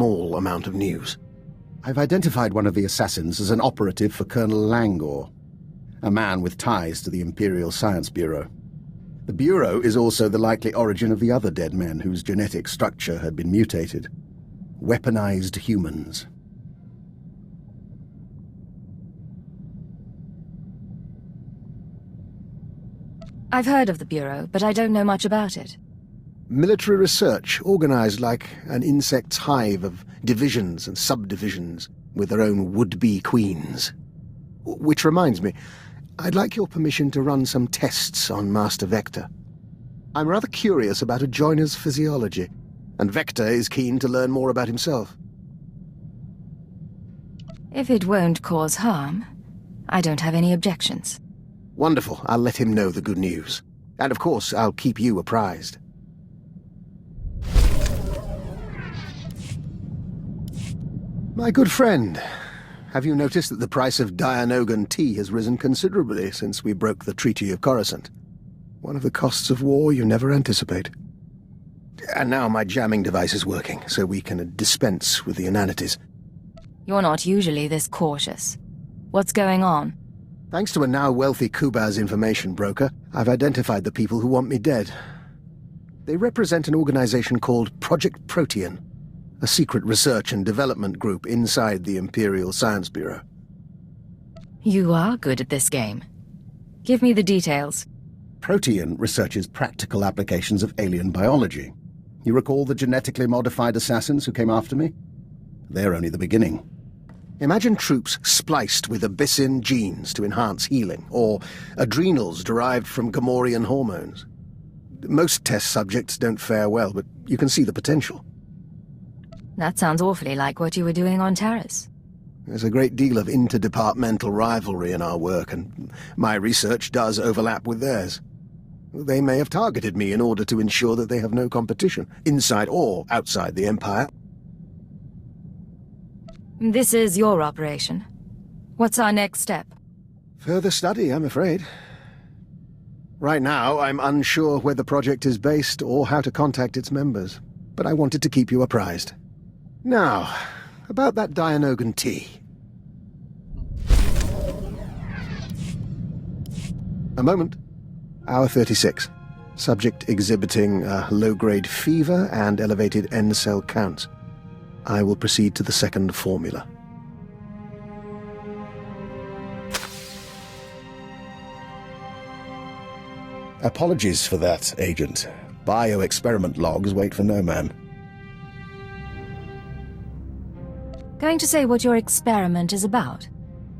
small amount of news. I've identified one of the assassins as an operative for Colonel Langor, a man with ties to the Imperial Science Bureau. The Bureau is also the likely origin of the other dead men whose genetic structure had been mutated. Weaponized humans. I've heard of the Bureau, but I don't know much about it. Military research, organized like an insect's hive of divisions and subdivisions with their own would-be queens. Which reminds me, I'd like your permission to run some tests on Master Vector. I'm rather curious about a joiner's physiology, and Vector is keen to learn more about himself. If it won't cause harm, I don't have any objections. Wonderful. I'll let him know the good news. And of course, I'll keep you apprised. My good friend, have you noticed that the price of Dianogan tea has risen considerably since we broke the Treaty of Coruscant? One of the costs of war you never anticipate. And now my jamming device is working, so we can dispense with the inanities. You're not usually this cautious. What's going on? Thanks to a now wealthy Kubaz information broker, I've identified the people who want me dead. They represent an organization called Project Protean, a secret research and development group inside the Imperial Science Bureau. You are good at this game. Give me the details. Protean researches practical applications of alien biology. You recall the genetically modified assassins who came after me? They're only the beginning. Imagine troops spliced with Abyssin genes to enhance healing, or adrenals derived from Gamorrean hormones. Most test subjects don't fare well, but you can see the potential. That sounds awfully like what you were doing on Taris. There's a great deal of interdepartmental rivalry in our work, and my research does overlap with theirs. They may have targeted me in order to ensure that they have no competition, inside or outside the Empire. This is your operation. What's our next step? Further study, I'm afraid. Right now, I'm unsure where the project is based or how to contact its members, but I wanted to keep you apprised. Now, about that Dianogan tea. A moment. Hour 36. Subject exhibiting low-grade fever and elevated N-cell counts. I will proceed to the second formula. Apologies for that, Agent. Bioexperiment logs wait for no man. Going to say what your experiment is about?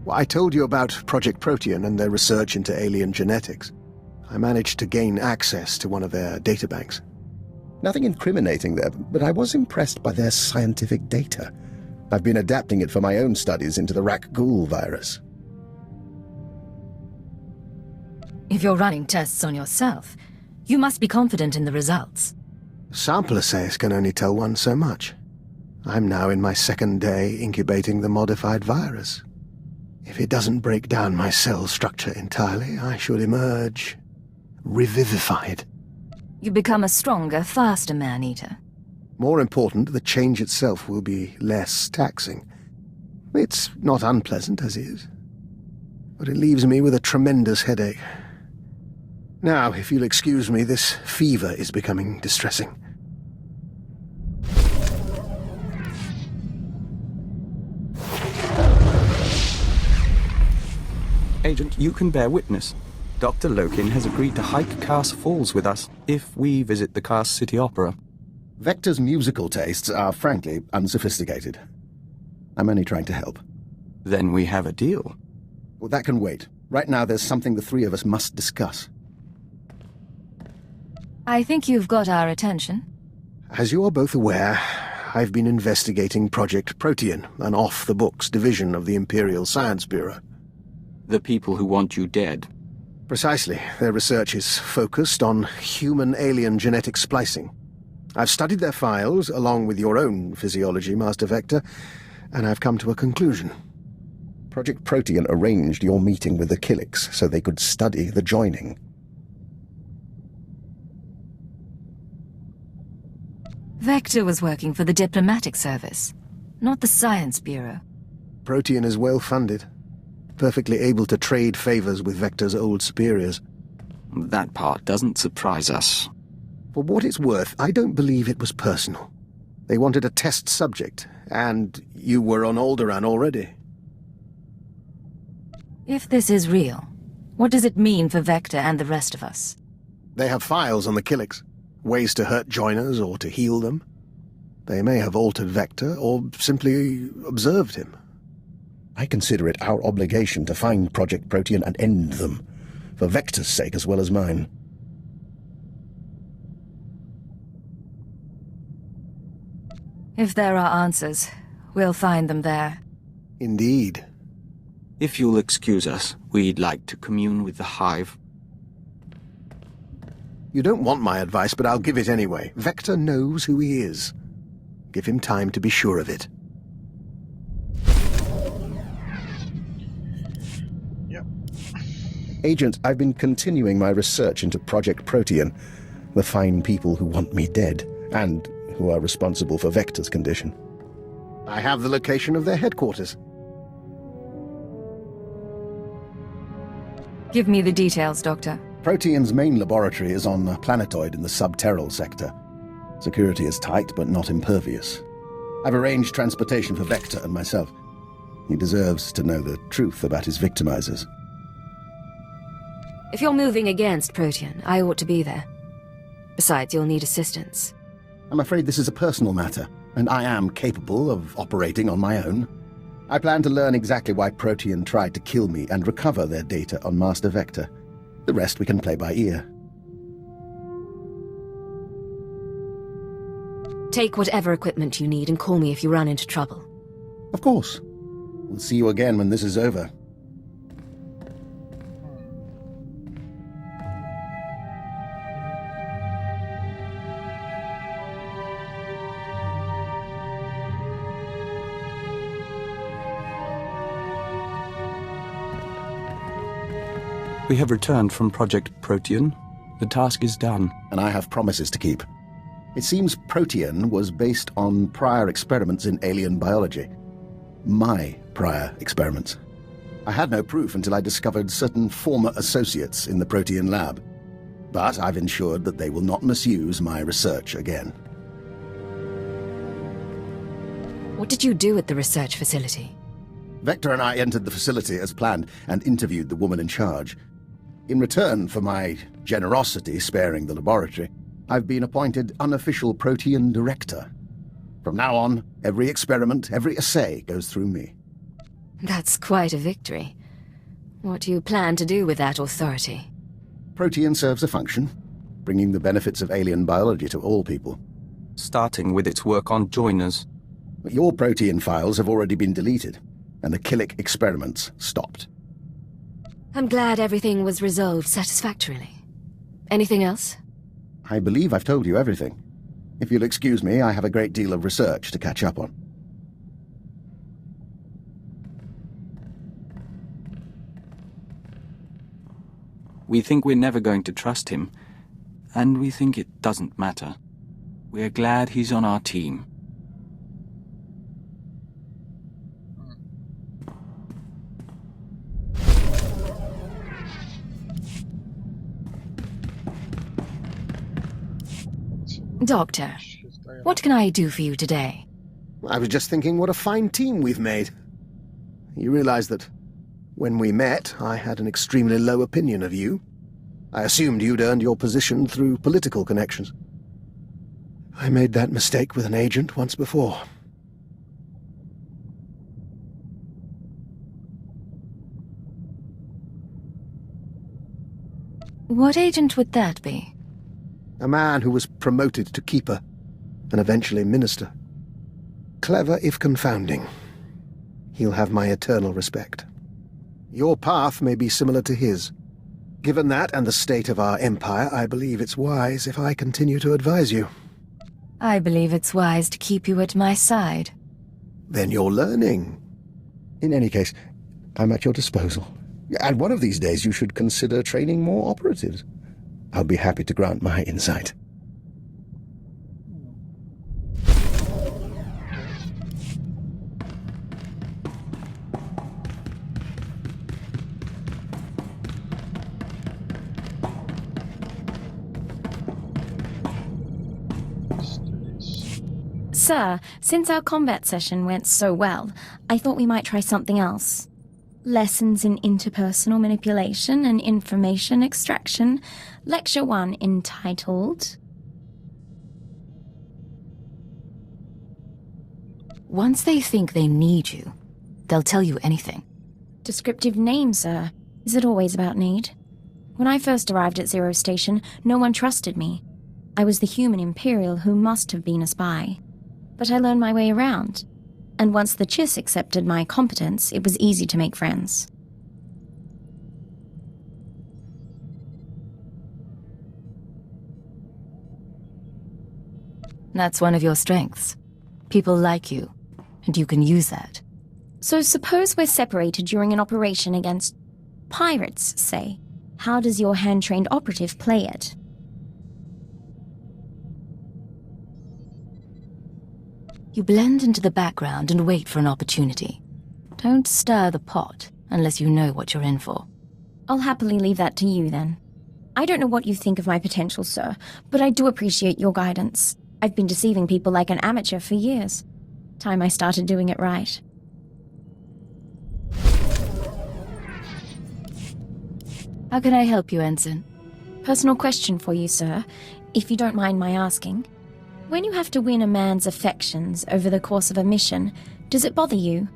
Well, I told you about Project Protean and their research into alien genetics. I managed to gain access to one of their databanks. Nothing incriminating there, but I was impressed by their scientific data. I've been adapting it for my own studies into the Rakghoul virus. If you're running tests on yourself, you must be confident in the results. Sample assays can only tell one so much. I'm now in my second day incubating the modified virus. If it doesn't break down my cell structure entirely, I should emerge revivified. You become a stronger, faster man-eater. More important, the change itself will be less taxing. It's not unpleasant as is, but it leaves me with a tremendous headache. Now, if you'll excuse me, this fever is becoming distressing. Agent, you can bear witness. Dr. Lokin has agreed to hike Kars Falls with us if we visit the Kars City Opera. Vector's musical tastes are, frankly, unsophisticated. I'm only trying to help. Then we have a deal. Well, that can wait. Right now, there's something the three of us must discuss. I think you've got our attention. As you are both aware, I've been investigating Project Protean, an off-the-books division of the Imperial Science Bureau. The people who want you dead. Precisely. Their research is focused on human-alien genetic splicing. I've studied their files, along with your own physiology, Master Vector, and I've come to a conclusion. Project Protean arranged your meeting with the Killiks so they could study the joining. Vector was working for the diplomatic service, not the Science Bureau. Protean is well funded, perfectly able to trade favors with Vector's old superiors. That part doesn't surprise us. For what it's worth, I don't believe it was personal. They wanted a test subject, and you were on Alderaan already. If this is real, what does it mean for Vector and the rest of us? They have files on the Killiks, ways to hurt joiners or to heal them. They may have altered Vector or simply observed him. I consider it our obligation to find Project Protean and end them, for Vector's sake as well as mine. If there are answers, we'll find them there. Indeed. If you'll excuse us, we'd like to commune with the Hive. You don't want my advice, but I'll give it anyway. Vector knows who he is. Give him time to be sure of it. Yep. Agent, I've been continuing my research into Project Protean, the fine people who want me dead, and who are responsible for Vector's condition. I have the location of their headquarters. Give me the details, Doctor. Protean's main laboratory is on a planetoid in the subterral sector. Security is tight, but not impervious. I've arranged transportation for Vector and myself. He deserves to know the truth about his victimizers. If you're moving against Protean, I ought to be there. Besides, you'll need assistance. I'm afraid this is a personal matter, and I am capable of operating on my own. I plan to learn exactly why Protean tried to kill me and recover their data on Master Vector. The rest we can play by ear. Take whatever equipment you need and call me if you run into trouble. Of course. We'll see you again when this is over. We have returned from Project Protean. The task is done. And I have promises to keep. It seems Protean was based on prior experiments in alien biology. My prior experiments. I had no proof until I discovered certain former associates in the Protean lab. But I've ensured that they will not misuse my research again. What did you do at the research facility? Vector and I entered the facility as planned and interviewed the woman in charge. In return for my generosity sparing the laboratory, I've been appointed unofficial Protean director. From now on, every experiment, every assay goes through me. That's quite a victory. What do you plan to do with that authority? Protean serves a function, bringing the benefits of alien biology to all people. Starting with its work on joiners. Your Protean files have already been deleted, and the Killik experiments stopped. I'm glad everything was resolved satisfactorily. Anything else? I believe I've told you everything. If you'll excuse me, I have a great deal of research to catch up on. We think we're never going to trust him, and we think it doesn't matter. We're glad he's on our team. Doctor, what can I do for you today? I was just thinking what a fine team we've made. You realize that when we met, I had an extremely low opinion of you. I assumed you'd earned your position through political connections. I made that mistake with an agent once before. What agent would that be? A man who was promoted to Keeper, and eventually Minister. Clever if confounding. He'll have my eternal respect. Your path may be similar to his. Given that and the state of our empire, I believe it's wise if I continue to advise you. I believe it's wise to keep you at my side. Then you're learning. In any case, I'm at your disposal. And one of these days you should consider training more operatives. I'll be happy to grant my insight. Sir, since our combat session went so well, I thought we might try something else. Lessons in interpersonal manipulation and information extraction. Lecture 1 entitled... Once they think they need you, they'll tell you anything. Descriptive name, sir. Is it always about need? When I first arrived at Zero Station, no one trusted me. I was the human Imperial who must have been a spy. But I learned my way around. And once the Chiss accepted my competence, it was easy to make friends. That's one of your strengths. People like you, and you can use that. So suppose we're separated during an operation against pirates, say. How does your hand-trained operative play it? You blend into the background and wait for an opportunity. Don't stir the pot unless you know what you're in for. I'll happily leave that to you, then. I don't know what you think of my potential, sir, but I do appreciate your guidance. I've been deceiving people like an amateur for years. Time I started doing it right. How can I help you, Ensign? Personal question for you, sir, if you don't mind my asking. When you have to win a man's affections over the course of a mission, does it bother you?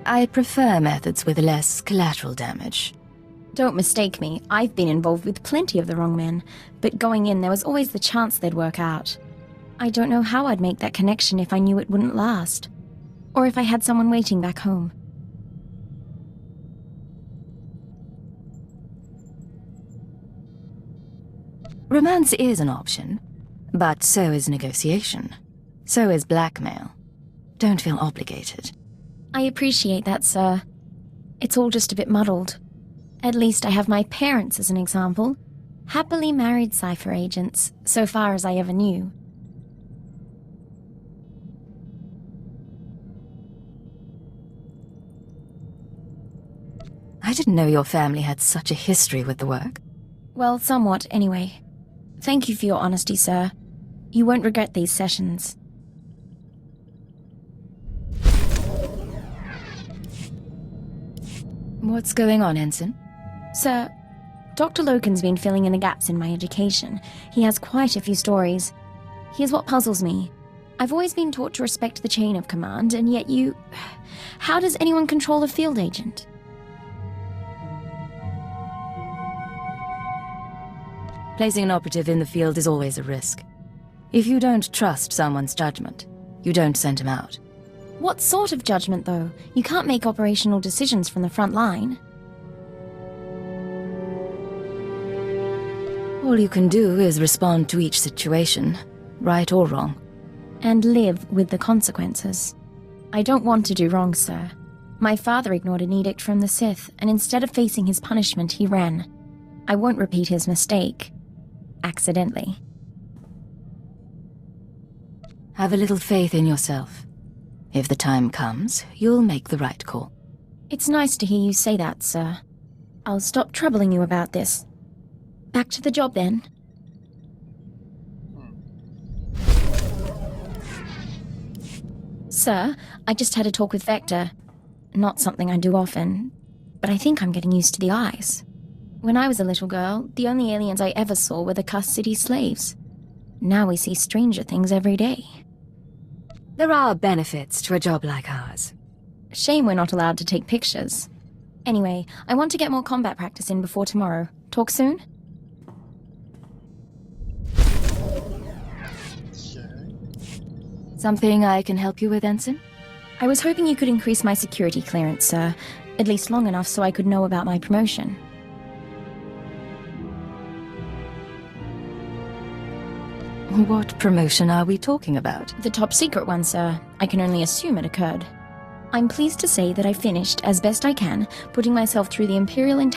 I prefer methods with less collateral damage. Don't mistake me, I've been involved with plenty of the wrong men, but going in there was always the chance they'd work out. I don't know how I'd make that connection if I knew it wouldn't last. Or if I had someone waiting back home. Romance is an option, but so is negotiation. So is blackmail. Don't feel obligated. I appreciate that, sir. It's all just a bit muddled. At least I have my parents as an example. Happily married cipher agents, so far as I ever knew. I didn't know your family had such a history with the work. Well, somewhat, anyway. Thank you for your honesty, sir. You won't regret these sessions. What's going on, Ensign? Sir, Dr. Loken's been filling in the gaps in my education. He has quite a few stories. Here's what puzzles me. I've always been taught to respect the chain of command, and yet you... How does anyone control a field agent? Placing an operative in the field is always a risk. If you don't trust someone's judgment, you don't send him out. What sort of judgment, though? You can't make operational decisions from the front line. All you can do is respond to each situation, right or wrong. And live with the consequences. I don't want to do wrong, sir. My father ignored an edict from the Sith, and instead of facing his punishment, he ran. I won't repeat his mistake. Accidentally. Have a little faith in yourself. If the time comes, you'll make the right call. It's nice to hear you say that, sir. I'll stop troubling you about this. Back to the job, then. Sir, I just had a talk with Vector. Not something I do often, but I think I'm getting used to the eyes. When I was a little girl, the only aliens I ever saw were the Cuss City slaves. Now we see stranger things every day. There are benefits to a job like ours. Shame we're not allowed to take pictures. Anyway, I want to get more combat practice in before tomorrow. Talk soon? Something I can help you with, Ensign? I was hoping you could increase my security clearance, sir. At least long enough so I could know about my promotion. What promotion are we talking about? The top secret one, sir. I can only assume it occurred. I'm pleased to say that I finished, as best I can, putting myself through the Imperial